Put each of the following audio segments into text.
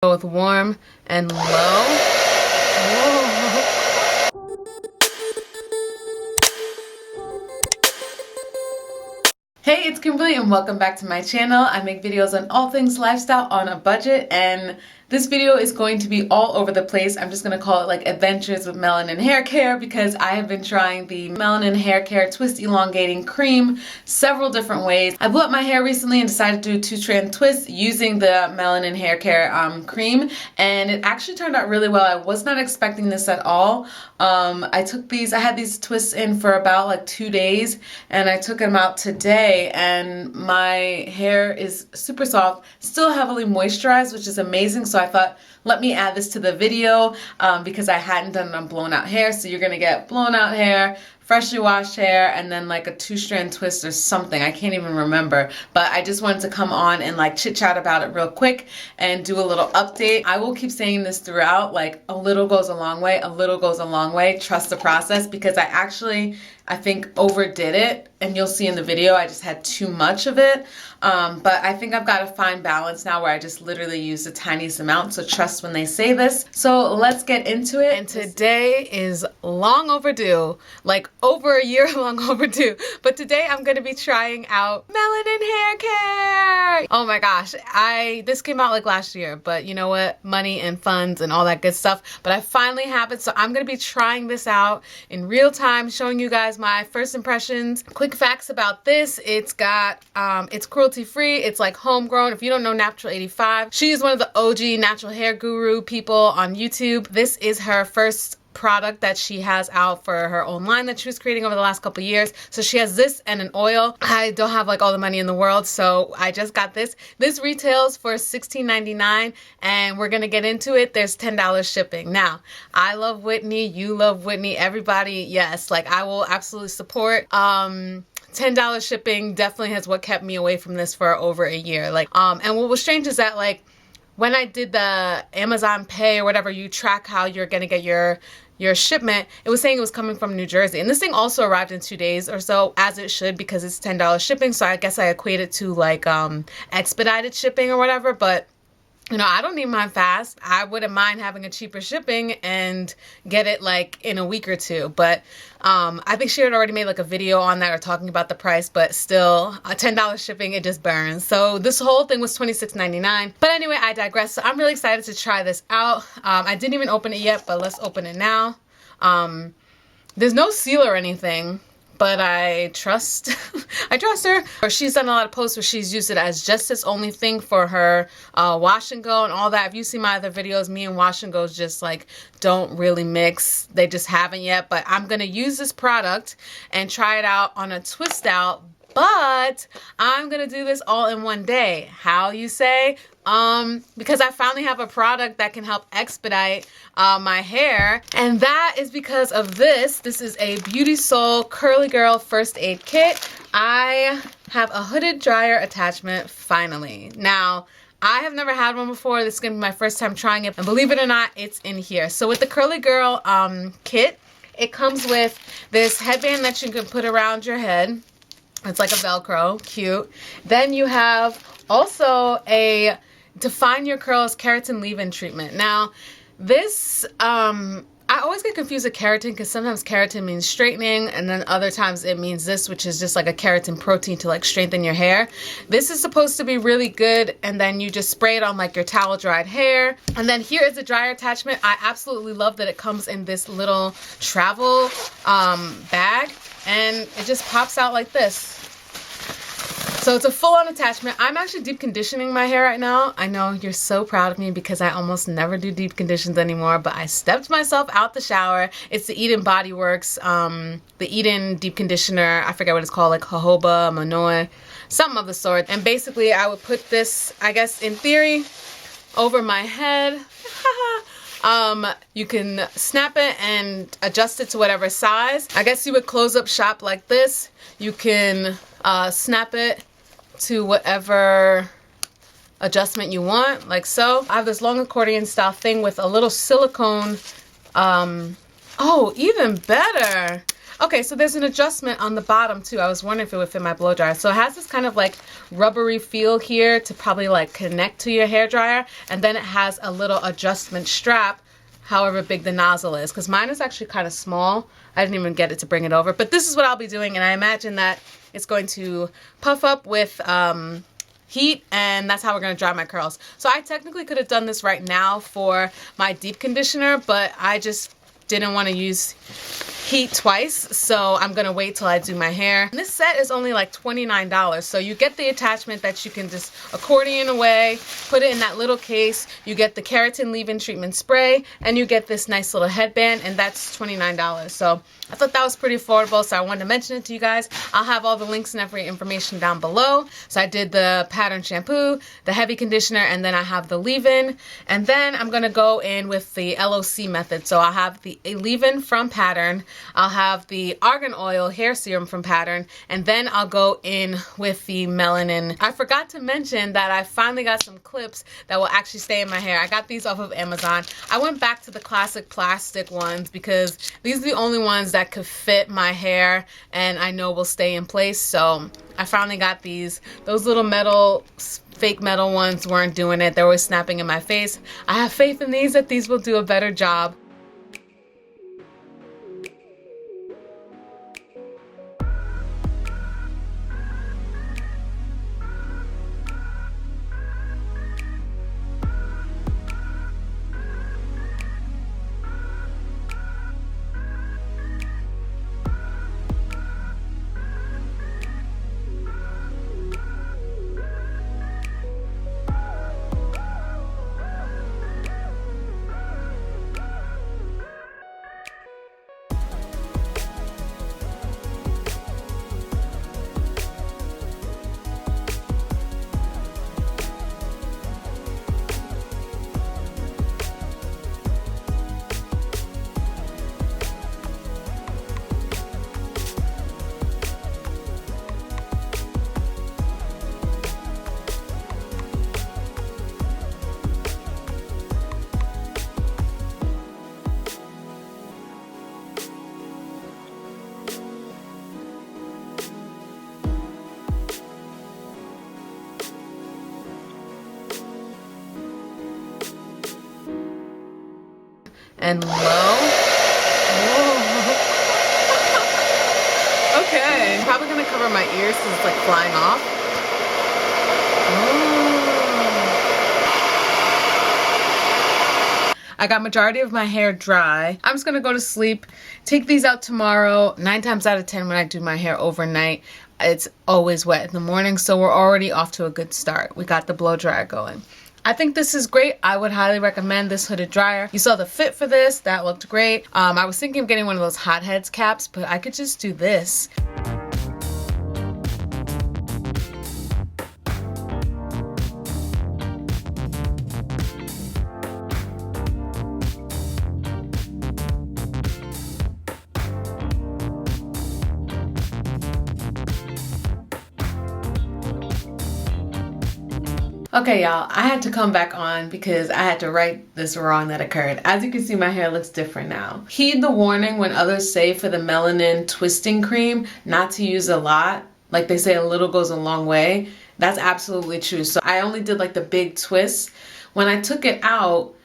Go with warm and low. Whoa. Hey, it's Kimberlee and welcome back to my channel. I make videos on all things lifestyle on a budget, and this video is going to be all over the place. I'm just going to call it like Adventures with Melanin Haircare because I have been trying the Melanin Haircare Twist Elongating Cream several different ways. I blew up my hair recently and decided to do a 2-strand twist using the Melanin Haircare cream, and it actually turned out really well. I was not expecting this at all. I had these twists in for about like 2 days, and I took them out today, and my hair is super soft, still heavily moisturized, which is amazing. So I thought, let me add this to the video because I hadn't done it on blown out hair. So you're gonna get blown out hair, freshly washed hair, and then like a 2-strand twist or something. I can't even remember, but I just wanted to come on and like chit chat about it real quick and do a little update. I will keep saying this throughout, like a little goes a long way, a little goes a long way. Trust the process, because I think overdid it, and you'll see in the video I just had too much of it. But I think I've got a fine balance now where I just literally use the tiniest amount, so trust when they say this. So let's get into it. And today is long overdue, like over a year long overdue. But today I'm going to be trying out Melanin Haircare. Oh my gosh, this came out like last year, but you know what? Money and funds and all that good stuff. But I finally have it, so I'm going to be trying this out in real time, showing you guys my first impressions. Quick facts about this: it's cruelty free, it's like homegrown. If you don't know Natural 85, she is one of the OG natural hair guru people on YouTube. This is her first product that she has out for her own line that she was creating over the last couple years. So she has this and an oil. I don't have like all the money in the world, so I just got this. This retails for $16.99, and we're gonna get into it. There's $10 shipping. Now, I love Whitney, you love Whitney, everybody, yes, like I will absolutely support. $10 shipping definitely has what kept me away from this for over a year. Like, and what was strange is that like when I did the Amazon Pay or whatever, you track how you're gonna get your shipment, it was saying it was coming from New Jersey. And this thing also arrived in 2 days or so, as it should, because it's $10 shipping. So I guess I equate it to like expedited shipping or whatever. But you know, I don't need mine fast. I wouldn't mind having a cheaper shipping and get it like in a week or two. But I think she had already made like a video on that or talking about the price, but still a $10 shipping, it just burns. So this whole thing was $26.99. But anyway, I digress. So I'm really excited to try this out. I didn't even open it yet, but let's open it now. There's no seal or anything, but I trust her. Or she's done a lot of posts where she's used it as just this only thing for her wash and go and all that. If you see my other videos, me and wash and goes just like don't really mix. They just haven't yet. But I'm gonna use this product and try it out on a twist out. But I'm gonna do this all in one day. How, you say? Because I finally have a product that can help expedite my hair, and that is because of this. This is a Beauté Seoul Curly Girl First Aid Kit. I have a hooded dryer attachment finally. Now, I have never had one before. This is gonna be my first time trying it, and believe it or not, it's in here. So with the Curly Girl kit, it comes with this headband that you can put around your head. It's like a Velcro, cute. Then you have also a Define Your Curls Keratin Leave-In treatment. Now, this, I always get confused with keratin because sometimes keratin means straightening, and then other times it means this, which is just like a keratin protein to like strengthen your hair. This is supposed to be really good, and then you just spray it on like your towel dried hair. And then here is the dryer attachment. I absolutely love that it comes in this little travel bag, and it just pops out like this. So it's a full-on attachment. I'm actually deep conditioning my hair right now. I know you're so proud of me because I almost never do deep conditions anymore, but I stepped myself out the shower. It's the Eden Body Works, the Eden deep conditioner. I forget what it's called, like jojoba, manoi, something of the sort. And basically I would put this, I guess in theory, over my head. You can snap it and adjust it to whatever size. I guess you would close up shop like this. You can snap it to whatever adjustment you want, like so. I have this long accordion style thing with a little silicone, oh, even better. Okay, so there's an adjustment on the bottom too. I was wondering if it would fit my blow dryer. So it has this kind of like rubbery feel here to probably like connect to your hair dryer, and then it has a little adjustment strap however big the nozzle is, because mine is actually kind of small. I didn't even get it to bring it over, but this is what I'll be doing, and I imagine that it's going to puff up with heat, and that's how we're going to dry my curls. So I technically could have done this right now for my deep conditioner, but I just didn't want to use heat twice, so I'm gonna wait till I do my hair. And this set is only like $29, so you get the attachment that you can just accordion away, put it in that little case, you get the keratin leave-in treatment spray, and you get this nice little headband, and that's $29. So I thought that was pretty affordable, so I wanted to mention it to you guys. I'll have all the links and every information down below. So I did the pattern shampoo, the heavy conditioner, and then I have the leave-in, and then I'm gonna go in with the LOC method. So I'll have the leave-in from Pattern, I'll have the argan oil hair serum from Pattern, and then I'll go in with the Melanin. I forgot to mention that I finally got some clips that will actually stay in my hair. I got these off of Amazon. I went back to the classic plastic ones because these are the only ones that could fit my hair and I know will stay in place. So I finally got these. Those little metal, fake metal ones weren't doing it. They were always snapping in my face. I have faith in these that these will do a better job. And low. Whoa. Okay, I'm probably gonna cover my ears because it's like flying off. Oh. I got majority of my hair dry. I'm just gonna go to sleep, take these out tomorrow. 9 times out of 10 when I do my hair overnight, it's always wet in the morning, so we're already off to a good start. We got the blow dryer going. I think this is great. I would highly recommend this hooded dryer. You saw the fit for this. That looked great. I was thinking of getting one of those hotheads caps, but I could just do this. Okay, y'all, I had to come back on because I had to right this wrong that occurred. As you can see, my hair looks different now. Heed the warning when others say for the melanin twisting cream not to use a lot. Like they say a little goes a long way. That's absolutely true. So I only did like the big twists. When I took it out,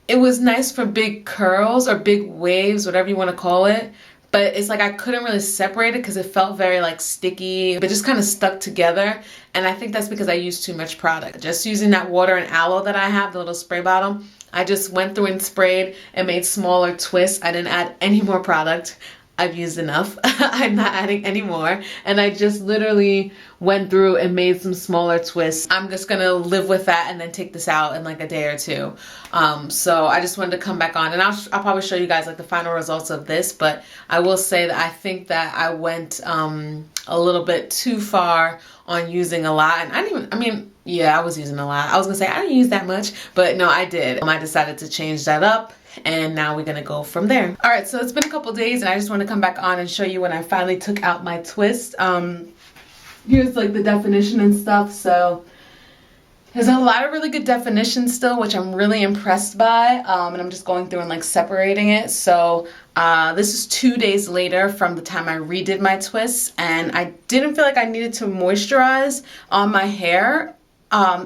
it was nice for big curls or big waves, whatever you want to call it. But it's like I couldn't really separate it because it felt very like sticky, but just kind of stuck together. And I think that's because I used too much product. Just using that water and aloe that I have, the little spray bottle, I just went through and sprayed and made smaller twists. I didn't add any more product. I've used enough. I'm not adding any more. And I just literally went through and made some smaller twists. I'm just gonna live with that and then take this out in like a day or two. So I just wanted to come back on, and I'll probably show you guys like the final results of this, but I will say that I think that I went a little bit too far on using a lot. And I didn't even, I mean, yeah, I was using a lot. I was gonna say I didn't use that much, but no, I did. I decided to change that up. And now we're gonna go from there. All right, so it's been a couple days and I just want to come back on and show you when I finally took out my twist. Here's like the definition and stuff. So There's a lot of really good definition still, which I'm really impressed by, and I'm just going through and like separating it. So this is 2 days later from the time I redid my twists, and I didn't feel like I needed to moisturize on my hair.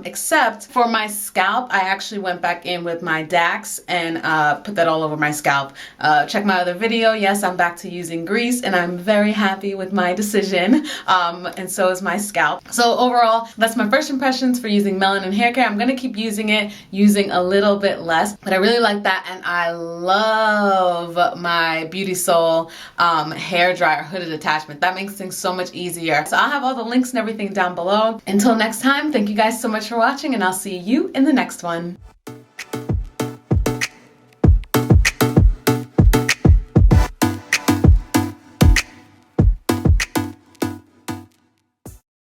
Except for my scalp, I actually went back in with my Dax and put that all over my scalp. Check my other video. Yes, I'm back to using grease, and I'm very happy with my decision. And so is my scalp. So overall, that's my first impressions for using Melanin Haircare. I'm gonna keep using it, using a little bit less, but I really like that, and I love my Beauté Seoul hair dryer hooded attachment. That makes things so much easier. So I'll have all the links and everything down below. Until next time, thank you guys so much for watching, and I'll see you in the next one.